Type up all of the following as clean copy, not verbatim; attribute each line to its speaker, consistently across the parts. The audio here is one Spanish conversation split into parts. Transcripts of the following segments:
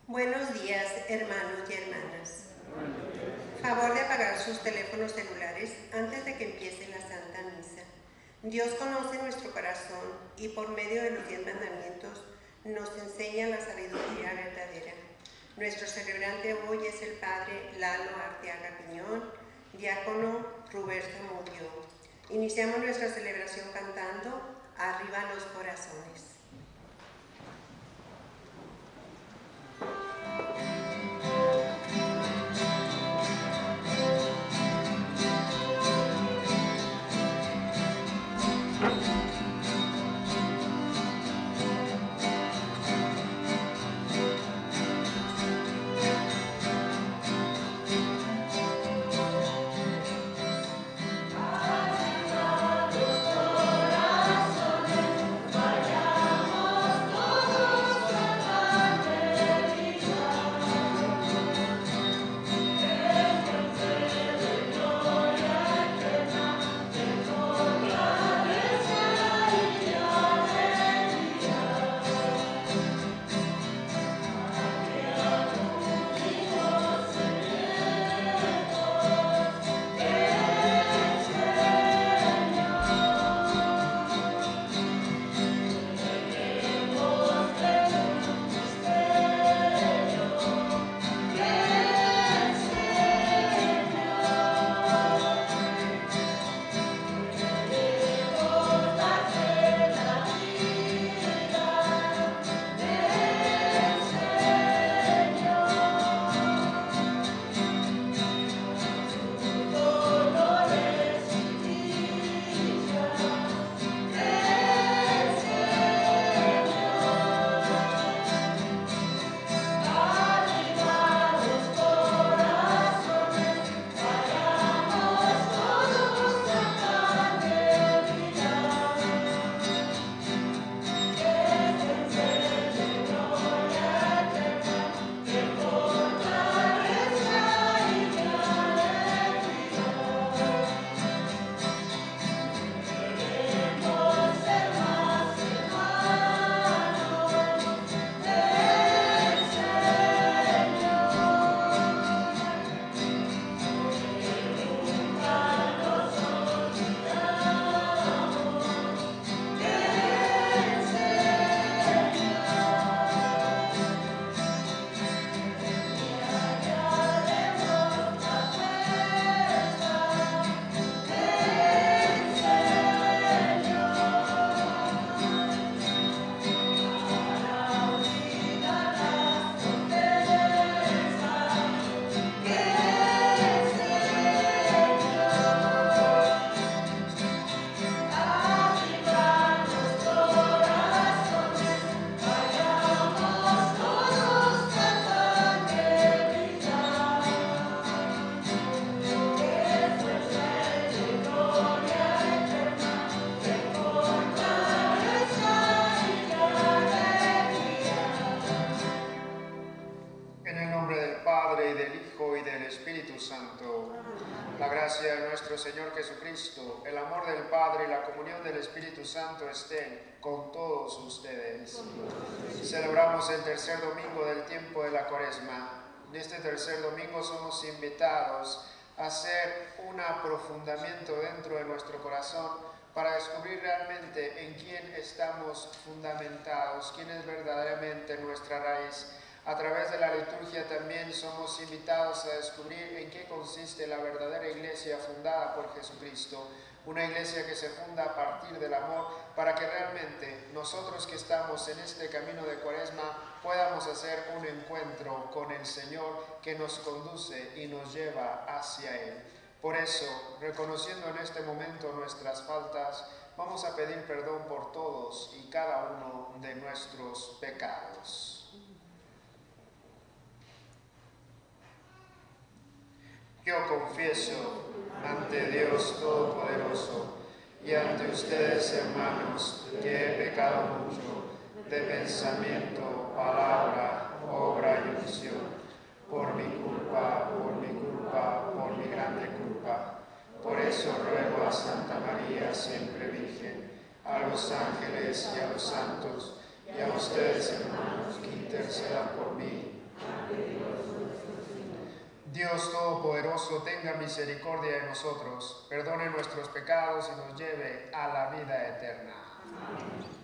Speaker 1: Buenos días, hermanos y hermanas. Favor de apagar sus teléfonos celulares antes de que empiece la Santa Misa. Dios conoce nuestro corazón y por medio de los 10 mandamientos nos enseña la sabiduría verdadera. Nuestro celebrante hoy es el Padre Lalo Arteaga Piñón, diácono Rubén Zamudio. Iniciamos nuestra celebración cantando Arriba los corazones.
Speaker 2: La gracia de nuestro Señor Jesucristo, el amor del Padre y la comunión del Espíritu Santo estén con todos ustedes. Celebramos el tercer domingo del tiempo de la Cuaresma. En este tercer domingo somos invitados a hacer un aprofundamiento dentro de nuestro corazón para descubrir realmente en quién estamos fundamentados, quién es verdaderamente nuestra raíz. A través de la liturgia también somos invitados a descubrir en qué consiste la verdadera iglesia fundada por Jesucristo, una iglesia que se funda a partir del amor, para que realmente nosotros que estamos en este camino de Cuaresma podamos hacer un encuentro con el Señor que nos conduce y nos lleva hacia Él. Por eso, reconociendo en este momento nuestras faltas, vamos a pedir perdón por todos y cada uno de nuestros pecados. Yo confieso ante Dios Todopoderoso y ante ustedes, hermanos, que he pecado mucho de pensamiento, palabra, obra y omisión, por mi culpa, por mi grande culpa. Por eso ruego a Santa María, siempre Virgen, a los ángeles y a los santos, y a ustedes, hermanos, que intercedan por mí Dios Todopoderoso, tenga misericordia de nosotros, perdone nuestros pecados y nos lleve a la vida eterna. Amén.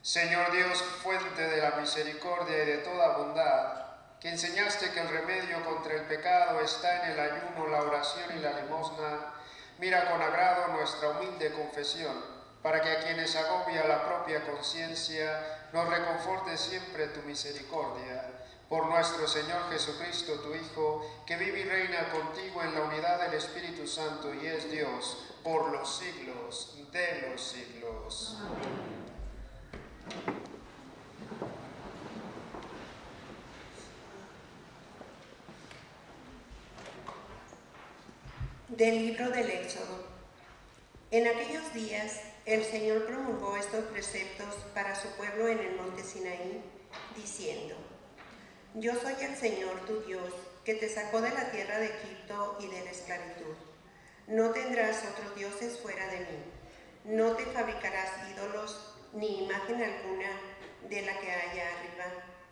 Speaker 2: Señor Dios, fuente de la misericordia y de toda bondad, que enseñaste que el remedio contra el pecado está en el ayuno, la oración y la limosna, mira con agrado nuestra humilde confesión, para que a quienes agobia la propia conciencia, nos reconforte siempre tu misericordia. Por nuestro Señor Jesucristo, tu Hijo, que vive y reina contigo en la unidad del Espíritu Santo y es Dios, por los siglos de los siglos. Amén.
Speaker 1: Del libro del Éxodo. En aquellos días el Señor promulgó estos preceptos para su pueblo en el monte Sinaí, diciendo: Yo soy el Señor tu Dios, que te sacó de la tierra de Egipto y de la esclavitud. No tendrás otros dioses fuera de mí. No te fabricarás ídolos ni imagen alguna de la que haya arriba,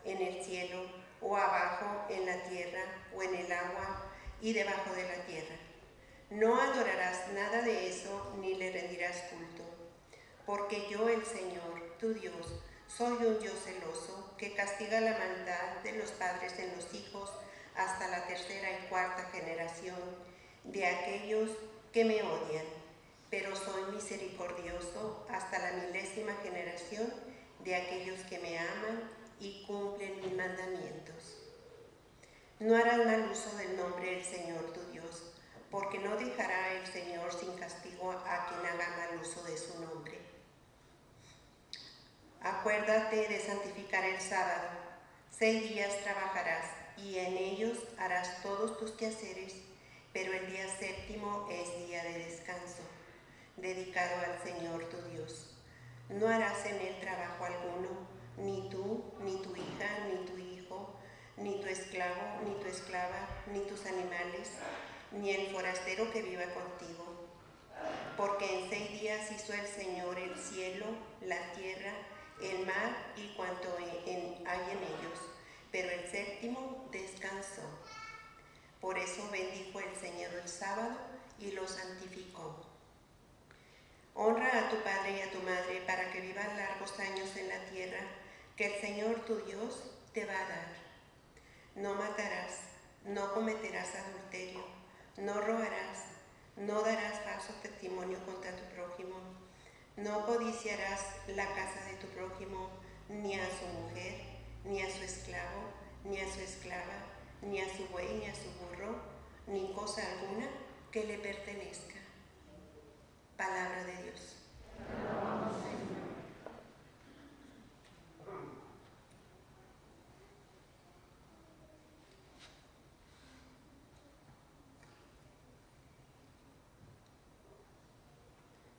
Speaker 1: en el cielo, o abajo, en la tierra, o en el agua, y debajo de la tierra. No adorarás nada de eso, ni le rendirás culto, porque yo, el Señor, tu Dios, soy un Dios celoso, que castiga la maldad de los padres en los hijos hasta la tercera y cuarta generación de aquellos que me odian, pero soy misericordioso hasta la 1000ª generación de aquellos que me aman y cumplen mis mandamientos. No harás mal uso del nombre del Señor tu Dios, porque no dejará el Señor sin castigo a quien haga mal uso de su nombre. Acuérdate de santificar el sábado. 6 días trabajarás y en ellos harás todos tus quehaceres, pero el día séptimo es día de descanso, dedicado al Señor tu Dios. No harás en él trabajo alguno, ni tú, ni tu hija, ni tu hijo, ni tu esclavo, ni tu esclava, ni tus animales, ni el forastero que viva contigo. Porque en 6 días hizo el Señor el cielo, la tierra, el mar y cuanto hay en ellos, pero el séptimo descansó. Por eso bendijo el Señor el sábado y lo santificó. Honra a tu padre y a tu madre para que vivas largos años en la tierra que el Señor tu Dios te va a dar. No matarás, no cometerás adulterio, no robarás, no darás falso testimonio contra tu prójimo, no codiciarás la casa de tu prójimo, ni a su mujer, ni a su esclavo, ni a su esclava, ni a su buey, ni a su burro, ni cosa alguna que le pertenezca. Palabra de Dios.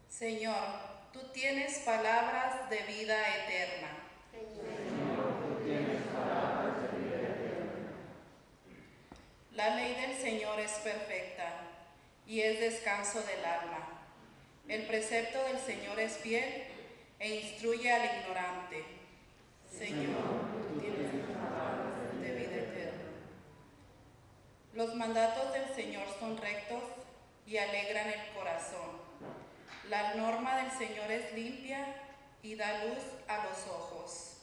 Speaker 3: Señor, tú tienes palabras de vida eterna. Señor, tú tienes palabras de vida eterna. La ley del Señor Señor es perfecta y es descanso del alma. El precepto del Señor es fiel e instruye al ignorante. Señor, tú tienes palabras de vida eterna. Los mandatos del Señor son rectos y alegran el corazón. La norma del Señor es limpia y da luz a los ojos.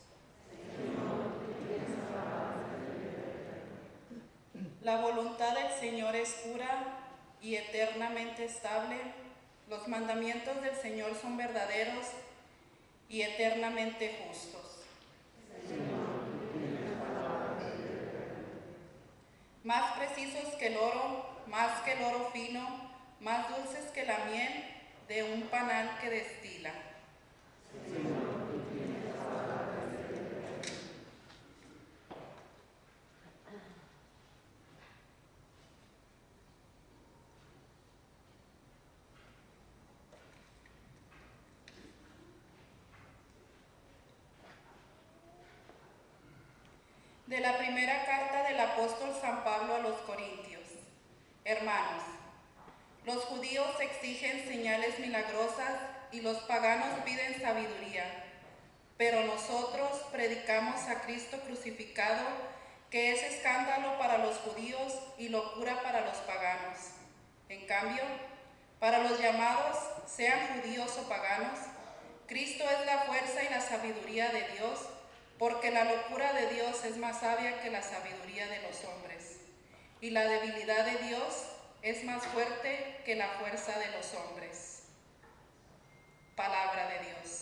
Speaker 3: La voluntad del Señor es pura y eternamente estable. Los mandamientos del Señor son verdaderos y eternamente justos. Más precisos que el oro, más que el oro fino, más dulces que la miel de un panal que destila. De la primera carta del apóstol San Pablo a los Corintios. Hermanos, los judíos exigen señales milagrosas y los paganos piden sabiduría, pero nosotros predicamos a Cristo crucificado, que es escándalo para los judíos y locura para los paganos. En cambio, para los llamados, sean judíos o paganos, Cristo es la fuerza y la sabiduría de Dios, porque la locura de Dios es más sabia que la sabiduría de los hombres, y la debilidad de Dios es más fuerte que la fuerza de los hombres. Palabra de Dios.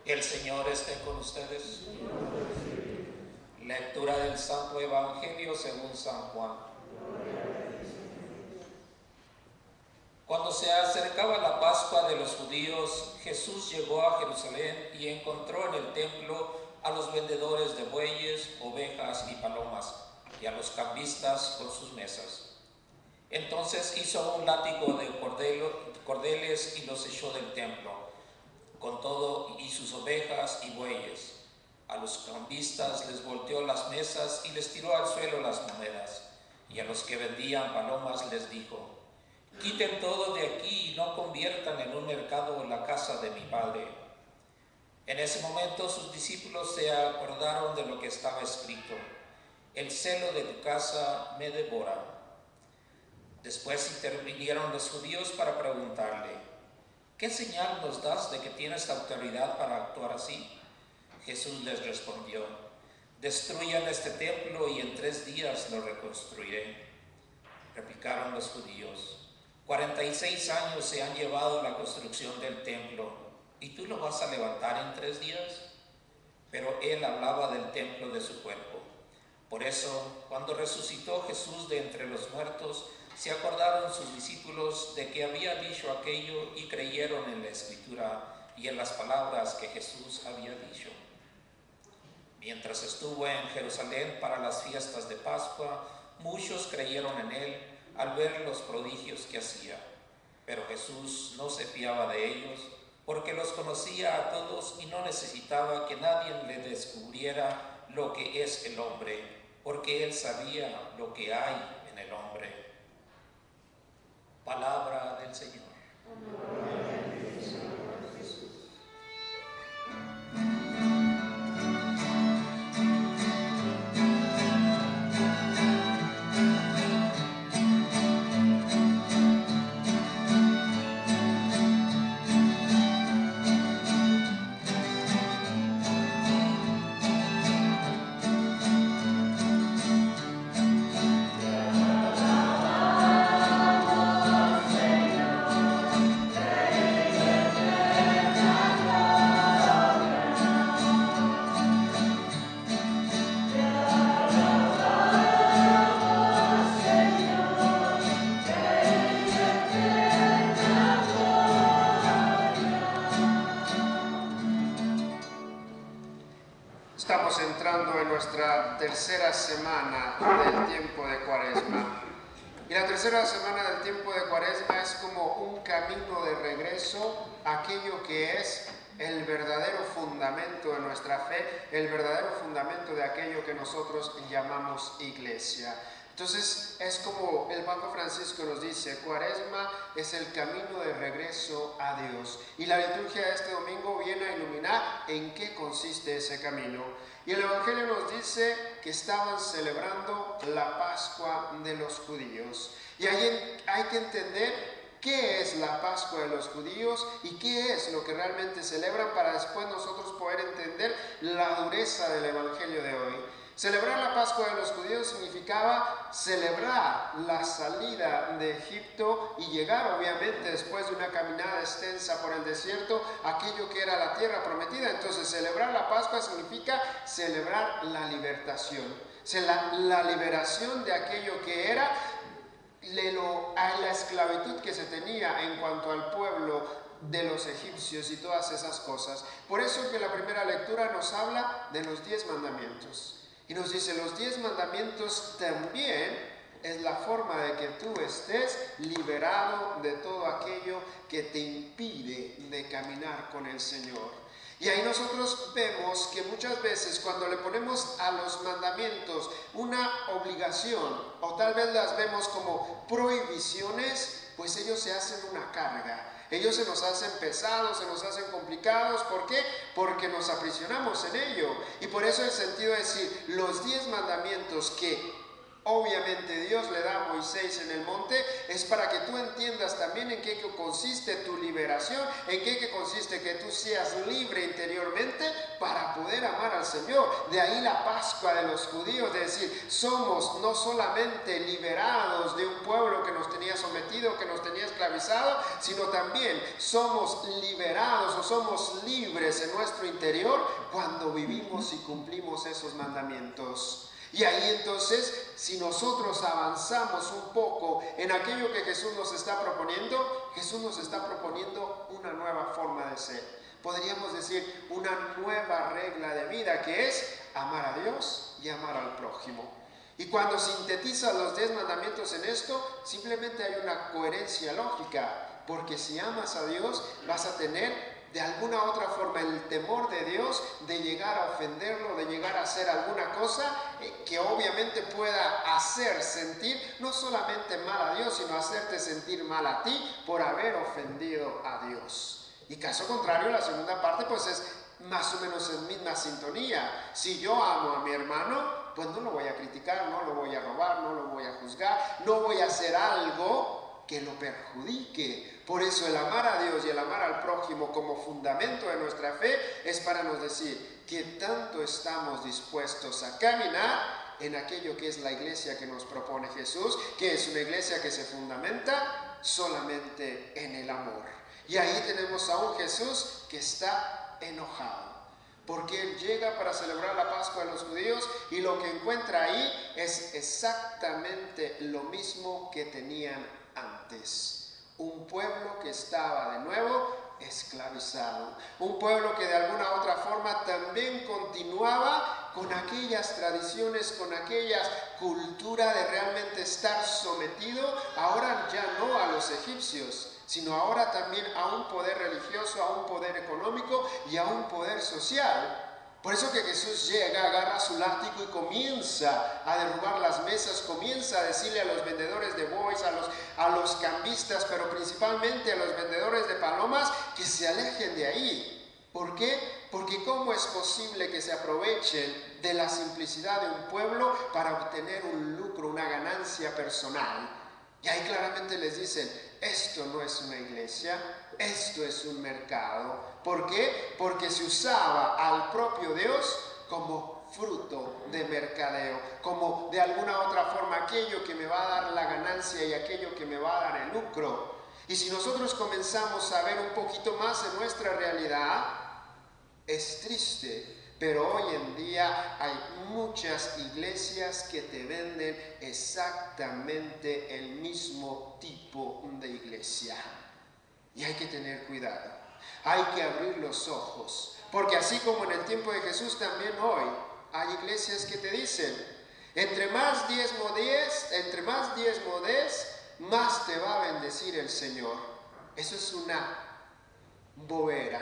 Speaker 4: El Señor esté con ustedes. Lectura del Santo Evangelio según San Juan. Cuando se acercaba la Pascua de los judíos, Jesús llegó a Jerusalén y encontró en el templo a los vendedores de bueyes, ovejas y palomas, y a los cambistas con sus mesas. Entonces hizo un látigo de cordeles y los echó del templo, con todo y sus ovejas y bueyes. A los cambistas les volteó las mesas y les tiró al suelo las monedas. Y a los que vendían palomas les dijo: quiten todo de aquí y no conviertan en un mercado la casa de mi Padre. En ese momento sus discípulos se acordaron de lo que estaba escrito: el celo de tu casa me devora. Después intervinieron los judíos para preguntarle: ¿qué señal nos das de que tienes autoridad para actuar así? Jesús les respondió: destruyan este templo y en 3 días lo reconstruiré. Replicaron los judíos: 46 años se han llevado la construcción del templo, ¿y tú lo vas a levantar en 3 días? Pero él hablaba del templo de su cuerpo. Por eso, cuando resucitó Jesús de entre los muertos, se acordaron sus discípulos de que había dicho aquello y creyeron en la Escritura y en las palabras que Jesús había dicho. Mientras estuvo en Jerusalén para las fiestas de Pascua, muchos creyeron en él al ver los prodigios que hacía. Pero Jesús no se fiaba de ellos, porque los conocía a todos y no necesitaba que nadie le descubriera lo que es el hombre, porque él sabía lo que hay en el hombre. Palabra del Señor.
Speaker 2: Estamos entrando en nuestra tercera semana del tiempo de Cuaresma. Y la tercera semana del tiempo de Cuaresma es como un camino de regreso a aquello que es el verdadero fundamento de nuestra fe, el verdadero fundamento de aquello que nosotros llamamos iglesia. Entonces es como el Papa Francisco nos dice, Cuaresma es el camino de regreso a Dios. Y la liturgia de este domingo viene a iluminar en qué consiste ese camino. Y el Evangelio nos dice que estaban celebrando la Pascua de los judíos. Y ahí hay que entender qué es la Pascua de los judíos y qué es lo que realmente celebran para después nosotros poder entender la dureza del Evangelio de hoy. Celebrar la Pascua de los judíos significaba celebrar la salida de Egipto y llegar obviamente después de una caminada extensa por el desierto a aquello que era la tierra prometida. Entonces celebrar la Pascua significa celebrar la libertación, la liberación de aquello que era a la esclavitud que se tenía en cuanto al pueblo de los egipcios y todas esas cosas. Por eso que la primera lectura nos habla de los 10 mandamientos. Y nos dice, los 10 mandamientos también es la forma de que tú estés liberado de todo aquello que te impide de caminar con el Señor. Y ahí nosotros vemos que muchas veces cuando le ponemos a los mandamientos una obligación, o tal vez las vemos como prohibiciones, pues ellos se hacen una carga. Ellos se nos hacen pesados, se nos hacen complicados. ¿Por qué? Porque nos aprisionamos en ello. Y por eso el sentido de decir, los 10 mandamientos que obviamente Dios le da a Moisés en el monte, es para que tú entiendas también en qué consiste tu liberación, en qué consiste que tú seas libre interiormente para poder amar al Señor. De ahí la Pascua de los judíos, de decir, somos no solamente liberados de un pueblo que nos tenía sometido, que nos tenía esclavizado, sino también somos liberados o somos libres en nuestro interior cuando vivimos y cumplimos esos mandamientos. Y ahí entonces, si nosotros avanzamos un poco en aquello que Jesús nos está proponiendo, Jesús nos está proponiendo una nueva forma de ser. Podríamos decir una nueva regla de vida, que es amar a Dios y amar al prójimo. Y cuando sintetizas los 10 mandamientos en esto, simplemente hay una coherencia lógica, porque si amas a Dios vas a tener de alguna otra forma el temor de Dios de llegar a ofenderlo, de llegar a hacer alguna cosa que obviamente pueda hacer sentir no solamente mal a Dios, sino hacerte sentir mal a ti por haber ofendido a Dios. Y caso contrario, la segunda parte pues es más o menos en misma sintonía. Si yo amo a mi hermano, pues no lo voy a criticar, no lo voy a robar, no lo voy a juzgar, no voy a hacer algo que lo perjudique. Por eso el amar a Dios y el amar al prójimo como fundamento de nuestra fe es para nos decir que tanto estamos dispuestos a caminar en aquello que es la iglesia que nos propone Jesús, que es una iglesia que se fundamenta solamente en el amor. Y ahí tenemos a un Jesús que está enojado, porque Él llega para celebrar la Pascua de los judíos y lo que encuentra ahí es exactamente lo mismo que tenían antes. Un pueblo que estaba de nuevo esclavizado. Un pueblo que de alguna otra forma también continuaba con aquellas tradiciones, con aquella cultura de realmente estar sometido, ahora ya no a los egipcios, sino ahora también a un poder religioso, a un poder económico y a un poder social. Por eso que Jesús llega, agarra su látigo y comienza a derrubar las mesas, comienza a decirle a los vendedores de bueyes, a los cambistas, pero principalmente a los vendedores de palomas, que se alejen de ahí. ¿Por qué? Porque ¿cómo es posible que se aprovechen de la simplicidad de un pueblo para obtener un lucro, una ganancia personal? Y ahí claramente les dicen, esto no es una iglesia, esto es un mercado. ¿Por qué? Porque se usaba al propio Dios como fruto de mercadeo, como de alguna otra forma aquello que me va a dar la ganancia y aquello que me va a dar el lucro. Y si nosotros comenzamos a ver un poquito más en nuestra realidad, es triste. Pero hoy en día hay muchas iglesias que te venden exactamente el mismo tipo de iglesia. Y hay que tener cuidado. Hay que abrir los ojos, porque así como en el tiempo de Jesús, también hoy hay iglesias que te dicen, entre más diezmo des, más te va a bendecir el Señor. Eso es una bobera,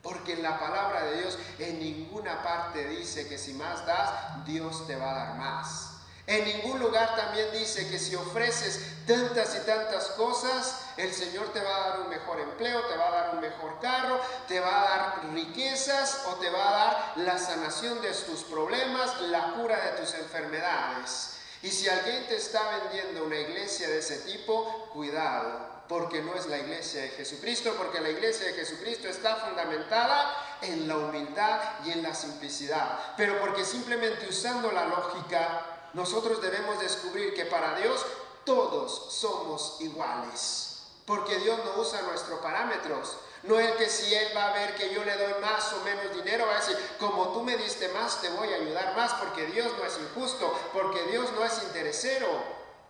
Speaker 2: porque en la palabra de Dios en ninguna parte dice que si más das, Dios te va a dar más. En ningún lugar también dice que si ofreces tantas y tantas cosas, el Señor te va a dar un mejor empleo, te va a dar un mejor carro, te va a dar riquezas o te va a dar la sanación de tus problemas, la cura de tus enfermedades. Y si alguien te está vendiendo una iglesia de ese tipo, cuidado, porque no es la iglesia de Jesucristo, porque la iglesia de Jesucristo está fundamentada en la humildad y en la simplicidad. Pero porque simplemente usando la lógica, nosotros debemos descubrir que para Dios todos somos iguales, porque Dios no usa nuestros parámetros. No es que si Él va a ver que yo le doy más o menos dinero, va a decir, como tú me diste más, te voy a ayudar más, porque Dios no es injusto, porque Dios no es interesero,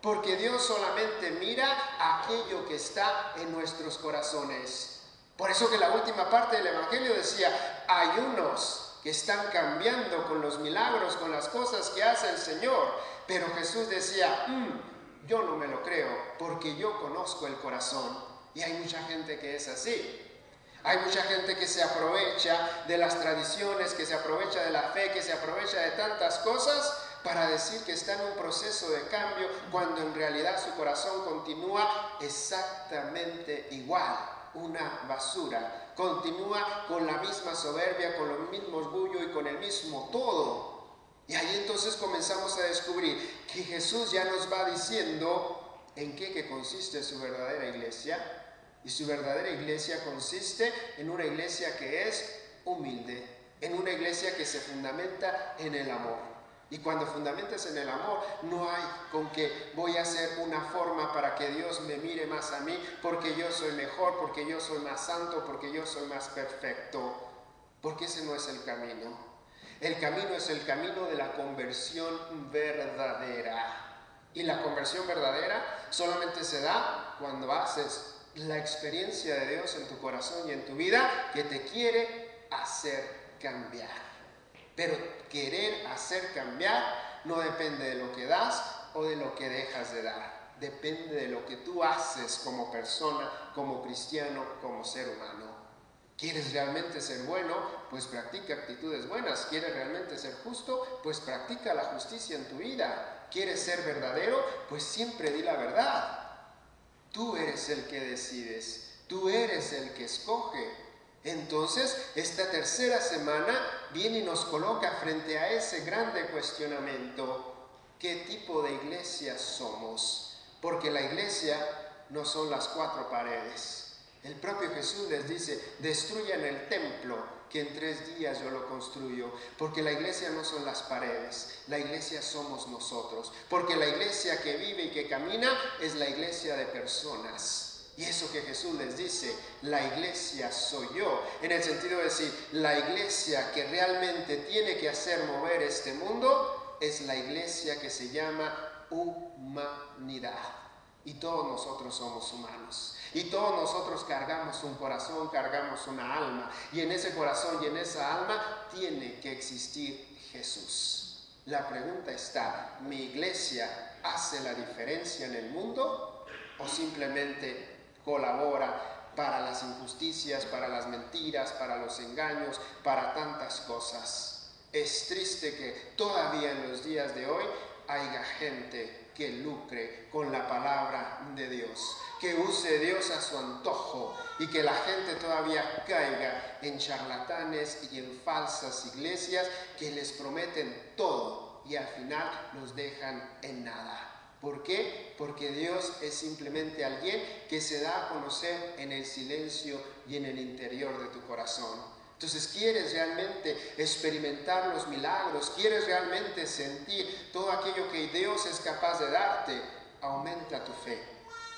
Speaker 2: porque Dios solamente mira aquello que está en nuestros corazones. Por eso que la última parte del Evangelio decía, hay unos que están cambiando con los milagros, con las cosas que hace el Señor. Pero Jesús decía, yo no me lo creo, porque yo conozco el corazón. Y hay mucha gente que es así. Hay mucha gente que se aprovecha de las tradiciones, que se aprovecha de la fe, que se aprovecha de tantas cosas para decir que está en un proceso de cambio, cuando en realidad su corazón continúa exactamente igual. Una basura, continúa con la misma soberbia, con los mismos orgullo y con el mismo todo. Y ahí entonces comenzamos a descubrir que Jesús ya nos va diciendo en qué consiste su verdadera iglesia. Y su verdadera iglesia consiste en una iglesia que es humilde, en una iglesia que se fundamenta en el amor. Y cuando fundamentas en el amor, no hay con que voy a hacer una forma para que Dios me mire más a mí, porque yo soy mejor, porque yo soy más santo, porque yo soy más perfecto. Porque ese no es el camino. El camino es el camino de la conversión verdadera. Y la conversión verdadera solamente se da cuando haces la experiencia de Dios en tu corazón y en tu vida, que te quiere hacer cambiar. Pero querer hacer cambiar no depende de lo que das o de lo que dejas de dar. Depende de lo que tú haces como persona, como cristiano, como ser humano. ¿Quieres realmente ser bueno? Pues practica actitudes buenas. ¿Quieres realmente ser justo? Pues practica la justicia en tu vida. ¿Quieres ser verdadero? Pues siempre di la verdad. Tú eres el que decides. Tú eres el que escoge. Entonces, esta tercera semana viene y nos coloca frente a ese grande cuestionamiento. ¿Qué tipo de iglesia somos? Porque la iglesia no son las cuatro paredes. El propio Jesús les dice, destruyan el templo, que en 3 días yo lo construyo. Porque la iglesia no son las paredes, la iglesia somos nosotros. Porque la iglesia que vive y que camina es la iglesia de personas. Y eso que Jesús les dice, la iglesia soy yo, en el sentido de decir, la iglesia que realmente tiene que hacer mover este mundo es la iglesia que se llama humanidad. Y todos nosotros somos humanos. Y todos nosotros cargamos un corazón, cargamos una alma. Y en ese corazón y en esa alma tiene que existir Jesús. La pregunta está, ¿mi iglesia hace la diferencia en el mundo o simplemente colabora para las injusticias, para las mentiras, para los engaños, para tantas cosas? Es triste que todavía en los días de hoy haya gente que lucre con la palabra de Dios, que use Dios a su antojo y que la gente todavía caiga en charlatanes y en falsas iglesias que les prometen todo y al final los dejan en nada. ¿Por qué? Porque Dios es simplemente alguien que se da a conocer en el silencio y en el interior de tu corazón. Entonces, ¿quieres realmente experimentar los milagros? ¿Quieres realmente sentir todo aquello que Dios es capaz de darte? Aumenta tu fe,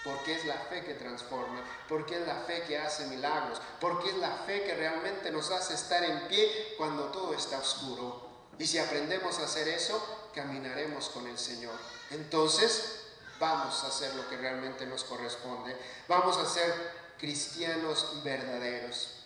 Speaker 2: porque es la fe que transforma, porque es la fe que hace milagros, porque es la fe que realmente nos hace estar en pie cuando todo está oscuro. Y si aprendemos a hacer eso, caminaremos con el Señor. Entonces, vamos a hacer lo que realmente nos corresponde. Vamos a ser cristianos verdaderos.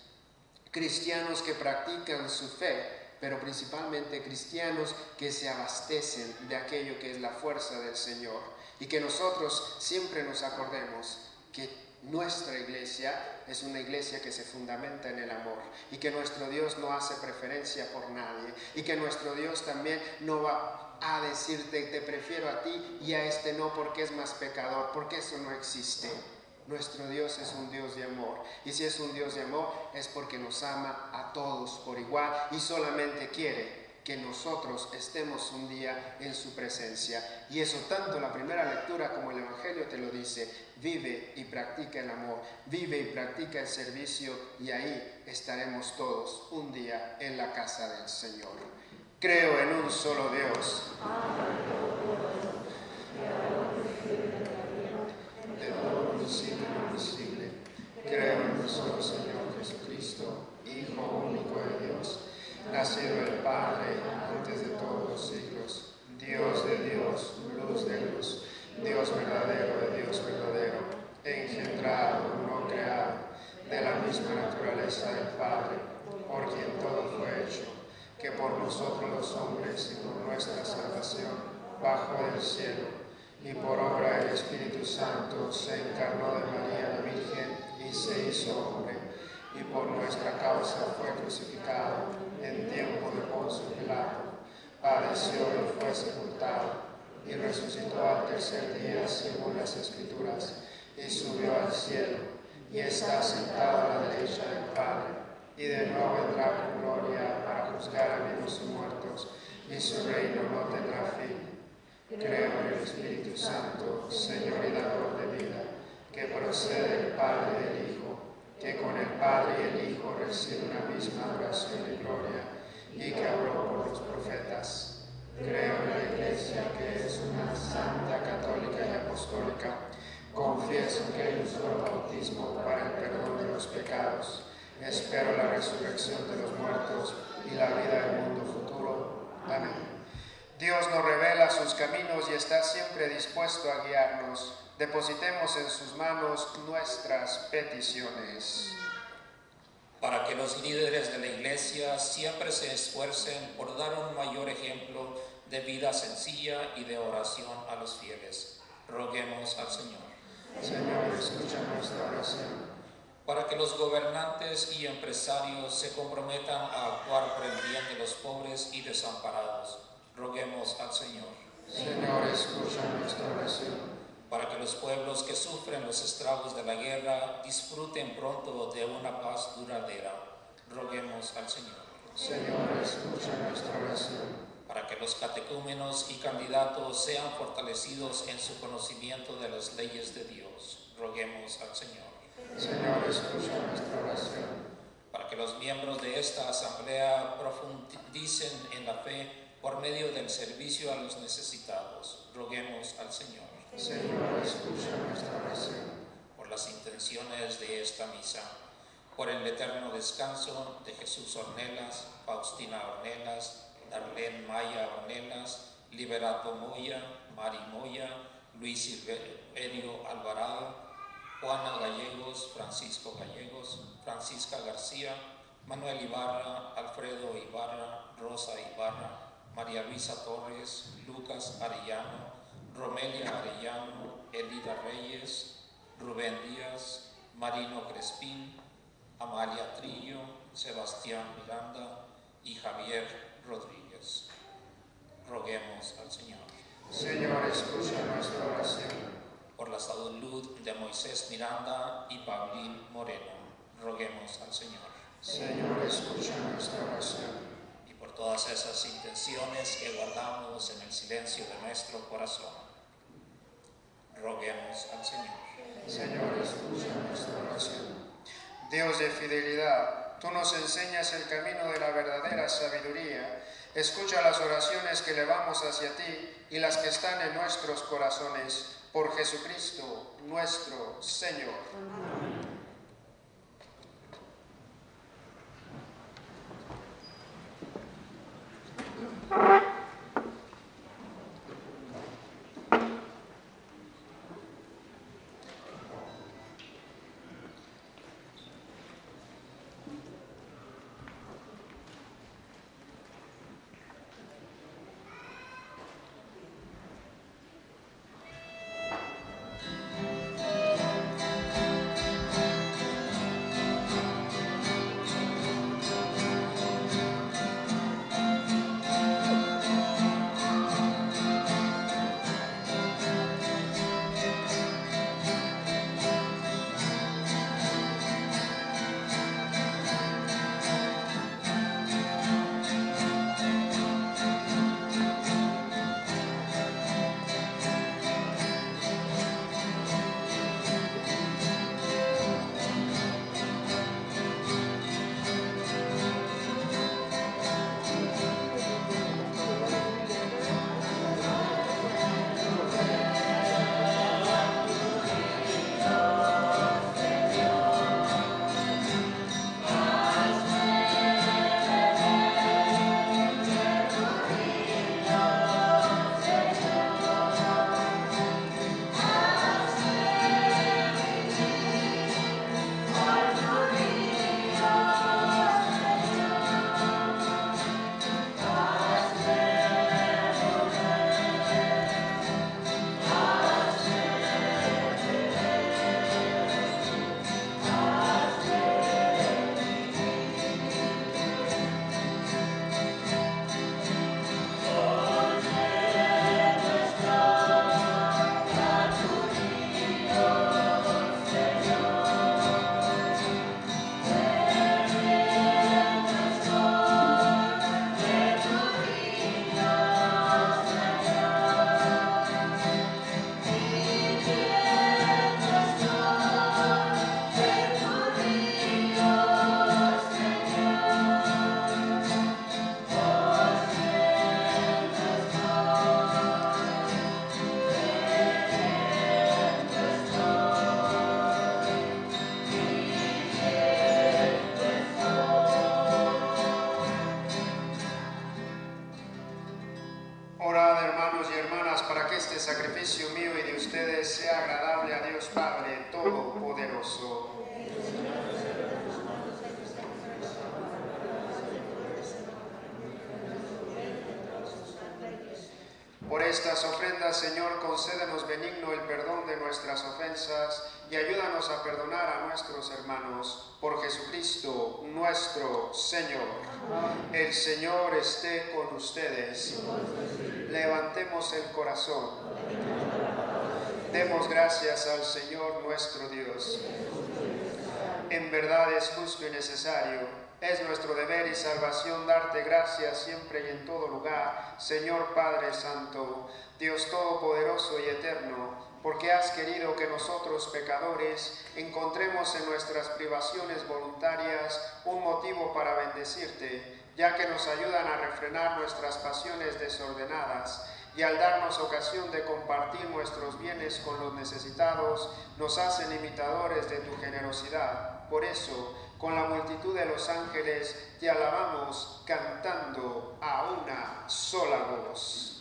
Speaker 2: cristianos que practican su fe, pero principalmente cristianos que se abastecen de aquello que es la fuerza del Señor, y que nosotros siempre nos acordemos que nuestra iglesia es una iglesia que se fundamenta en el amor, y que nuestro Dios no hace preferencia por nadie, y que nuestro Dios también no va a decirte te prefiero a ti y a este no porque es más pecador, porque eso no existe. Nuestro Dios es un Dios de amor, y si es un Dios de amor es porque nos ama a todos por igual y solamente quiere que nosotros estemos un día en su presencia. Y eso tanto la primera lectura como el Evangelio te lo dice: vive y practica el amor, vive y practica el servicio, y ahí estaremos todos un día en la casa del Señor. Creo en un solo Dios, de todo lo visible y invisible. Creo en un solo Señor Jesucristo, Hijo único de Dios, nacido del Padre antes de todos los siglos, Dios de Dios, luz de luz, Dios verdadero de Dios verdadero, engendrado, no creado, de la misma naturaleza del Padre, por quien todo fue hecho, que por nosotros los hombres y por nuestra salvación bajó del cielo, y por obra del Espíritu Santo se encarnó de María la Virgen y se hizo hombre, y por nuestra causa fue crucificado en tiempo de Poncio Pilato, padeció y fue sepultado, y resucitó al tercer día según las Escrituras, y subió al cielo, y está sentado a la derecha del Padre, y de nuevo vendrá con gloria para juzgar a vivos y muertos, y su reino no tendrá fin. Creo en el Espíritu Santo, Señor y dador de vida, que procede del Padre y del Hijo, que con el Padre y el Hijo recibe una misma adoración y gloria, y que habló por los profetas. Creo en la Iglesia, que es una santa, católica y apostólica. Confieso que hay un solo bautismo para el perdón de los pecados. Espero la resurrección de los muertos y la vida del mundo futuro. Amén. Dios nos revela sus caminos y está siempre dispuesto a guiarnos. Depositemos en sus manos nuestras peticiones.
Speaker 4: Para que los líderes de la Iglesia siempre se esfuercen por dar un mayor ejemplo de vida sencilla y de oración a los fieles. Roguemos al Señor.
Speaker 2: Señor, escucha nuestra oración.
Speaker 4: Para que los gobernantes y empresarios se comprometan a actuar por el bien de los pobres y desamparados. Roguemos al Señor.
Speaker 2: Señor, escucha nuestra oración.
Speaker 4: Para que los pueblos que sufren los estragos de la guerra disfruten pronto de una paz duradera. Roguemos al Señor.
Speaker 2: Señor, escucha nuestra oración.
Speaker 4: Para que los catecúmenos y candidatos sean fortalecidos en su conocimiento de las leyes de Dios. Roguemos al Señor.
Speaker 2: Señor, escucha nuestra oración.
Speaker 4: Para que los miembros de esta asamblea profundicen en la fe por medio del servicio a los necesitados. Roguemos al Señor.
Speaker 2: Señor, escucha nuestra oración.
Speaker 4: Por las intenciones de esta misa, por el eterno descanso de Jesús Ornelas, Faustina Ornelas, Darlene Maya Ornelas, Liberato Moya, Mari Moya, Luis Silverio Alvarado, Juana Gallegos, Francisco Gallegos, Francisca García, Manuel Ibarra, Alfredo Ibarra, Rosa Ibarra, María Luisa Torres, Lucas Arellano, Romelia Arellano, Elida Reyes, Rubén Díaz, Marino Crespín, Amalia Trillo, Sebastián Miranda y Javier Rodríguez. Roguemos al Señor.
Speaker 2: Señor, escucha nuestra oración.
Speaker 4: Por la salud de Moisés Miranda y Paulín Moreno, roguemos al Señor.
Speaker 2: Señor, escucha nuestra oración.
Speaker 4: Y por todas esas intenciones que guardamos en el silencio de nuestro corazón, roguemos al Señor.
Speaker 2: Señor, escucha nuestra oración. Dios de fidelidad, tú nos enseñas el camino de la verdadera sabiduría. Escucha las oraciones que elevamos hacia ti y las que están en nuestros corazones. Por Jesucristo, nuestro Señor. les sea agradable a Dios Padre Todopoderoso. Por estas ofrendas, Señor, concédenos benigno el perdón de nuestras ofensas y ayúdanos a perdonar a nuestros hermanos. Por Jesucristo nuestro Señor. El Señor esté con ustedes. Levantemos el corazón. Demos gracias al Señor nuestro Dios. En verdad es justo y necesario. Es nuestro deber y salvación darte gracias siempre y en todo lugar, Señor Padre Santo, Dios Todopoderoso y Eterno, porque has querido que nosotros pecadores encontremos en nuestras privaciones voluntarias un motivo para bendecirte, ya que nos ayudan a refrenar nuestras pasiones desordenadas y al darnos ocasión de compartir nuestros bienes con los necesitados, nos hacen imitadores de tu generosidad. Por eso, con la multitud de los ángeles te alabamos cantando a una sola voz.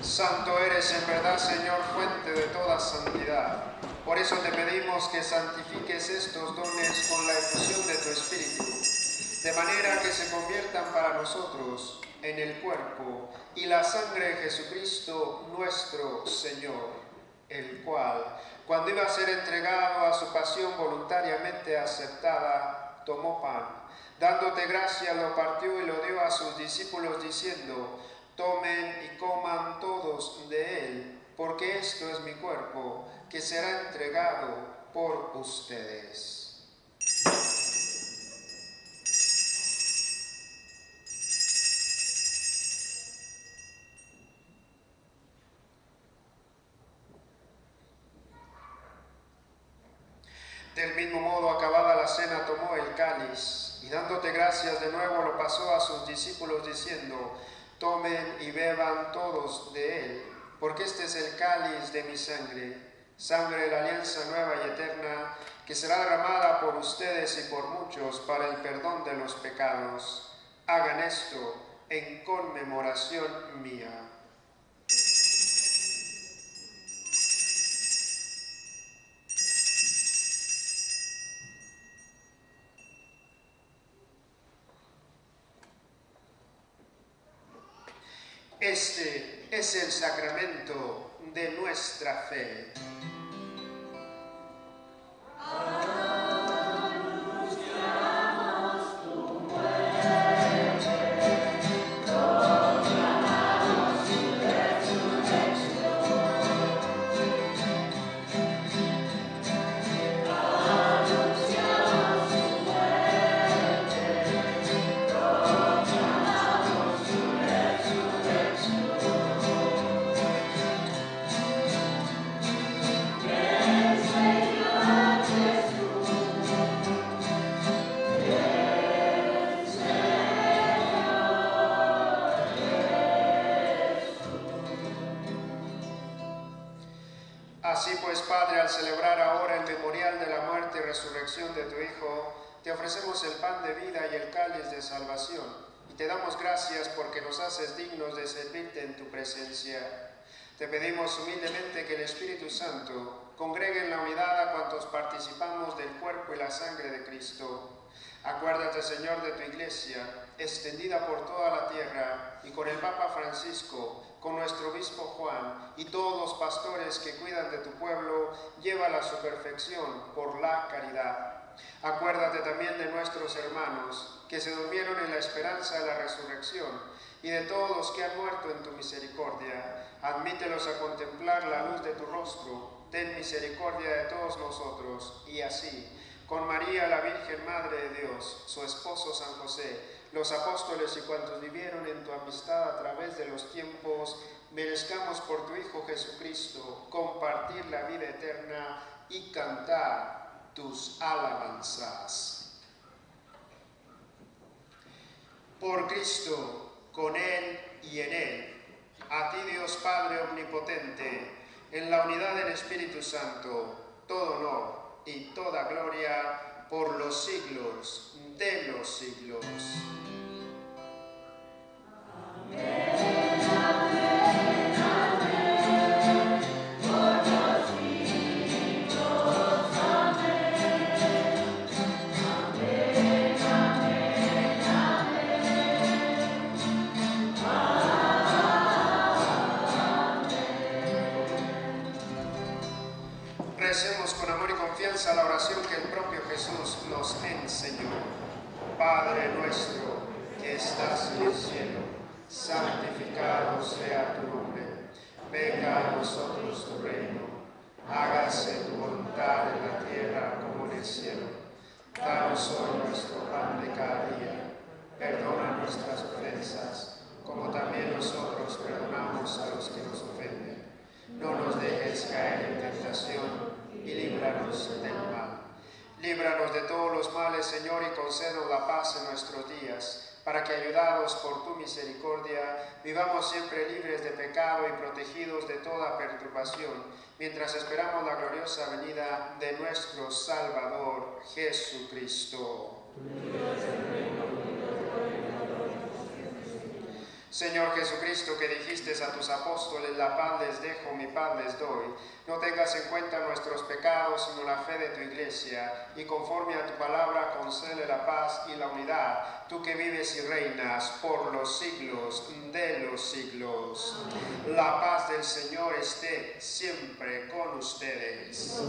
Speaker 2: Santo eres en verdad, Señor, fuente de toda santidad. Por eso te pedimos que santifiques estos dones con la efusión de tu Espíritu, de manera que se conviertan para nosotros en el cuerpo y la sangre de Jesucristo nuestro Señor, el cual, cuando iba a ser entregado a su pasión voluntariamente aceptada, tomó pan. Dándote gracia, lo partió y lo dio a sus discípulos, diciendo: tomen y coman todos de él, porque esto es mi cuerpo, que será entregado por ustedes. Del mismo modo, acabada la cena, tomó el cáliz, y dándote gracias de nuevo, lo pasó a sus discípulos, diciendo: tomen y beban todos de él, porque este es el cáliz de mi sangre, sangre de la alianza nueva y eterna, que será derramada por ustedes y por muchos para el perdón de los pecados. Hagan esto en conmemoración mía. Este es el sacramento de nuestra fe. al celebrar ahora el memorial de la muerte y resurrección de tu Hijo, te ofrecemos el pan de vida y el cáliz de salvación, y te damos gracias porque nos haces dignos de servirte en tu presencia. Te pedimos humildemente que el Espíritu Santo congregue en la unidad a cuantos participamos del cuerpo y la sangre de Cristo. Acuérdate, Señor, de tu Iglesia, extendida por toda la tierra, y con el Papa Francisco, con nuestro obispo Juan y todos los pastores que cuidan de tu pueblo, llévala a su perfección por la caridad. Acuérdate también de nuestros hermanos que se durmieron en la esperanza de la resurrección y de todos los que han muerto en tu misericordia. Admítelos a contemplar la luz de tu rostro. Ten misericordia de todos nosotros, y así, con María, la Virgen Madre de Dios, su esposo San José, los apóstoles y cuantos vivieron en tu amistad a través de los tiempos, merezcamos por tu Hijo Jesucristo compartir la vida eterna y cantar tus alabanzas. Por Cristo, con Él y en Él, a ti Dios Padre Omnipotente, en la unidad del Espíritu Santo, todo honor y toda gloria por los siglos de los siglos. Amén. Recemos con amor y confianza la oración que el propio Jesús nos enseñó. Padre nuestro que estás en el cielo, santificado sea tu nombre. Venga a nosotros tu reino. Hágase tu voluntad en la tierra como en el cielo. Danos hoy nuestro pan de cada día. Perdona nuestras ofensas, como también nosotros perdonamos a los que nos ofenden. No nos dejes caer en tentación y líbranos del mal. Líbranos de todos los males, Señor, y concédenos la paz en nuestros días, para que, ayudados por tu misericordia, vivamos siempre libres de pecado y protegidos de toda perturbación, mientras esperamos la gloriosa venida de nuestro Salvador, Jesucristo. Señor Jesucristo, que dijiste a tus apóstoles, la paz les dejo, mi paz les doy, no tengas en cuenta nuestros pecados, sino la fe de tu Iglesia, y conforme a tu palabra concede la paz y la unidad, tú que vives y reinas por los siglos de los siglos. La paz del Señor esté siempre con ustedes.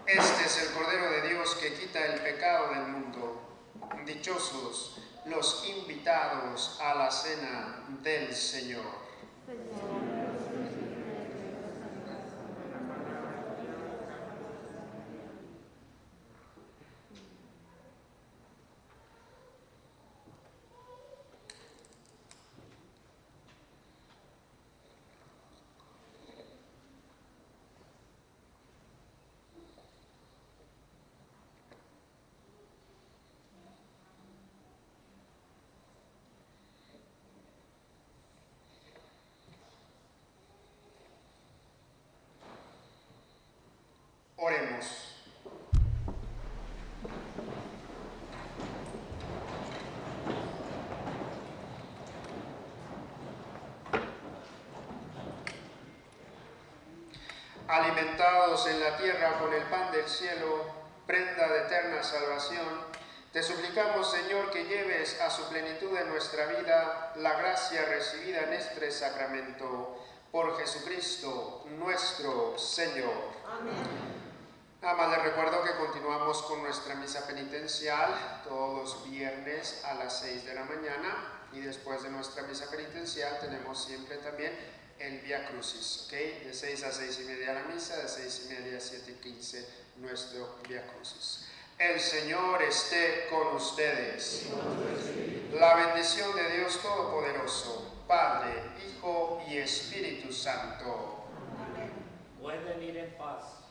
Speaker 2: Este es el Cordero de Dios que quita el pecado del mundo. Dichosos los invitados a la cena del Señor. Oremos. Alimentados en la tierra con el pan del cielo, prenda de eterna salvación, te suplicamos, Señor, que lleves a su plenitud en nuestra vida la gracia recibida en este sacramento. Por Jesucristo, nuestro Señor. Amén. Nada más les recuerdo que continuamos con nuestra misa penitencial todos los viernes a las 6 de la mañana, y después de nuestra misa penitencial tenemos siempre también el Vía Crucis, ¿ok? De 6 a 6 y media la misa, de 6 y media a 7 y 15 nuestro Vía Crucis. El Señor esté con ustedes. La bendición de Dios Todopoderoso, Padre, Hijo y Espíritu Santo.
Speaker 5: Pueden ir en paz.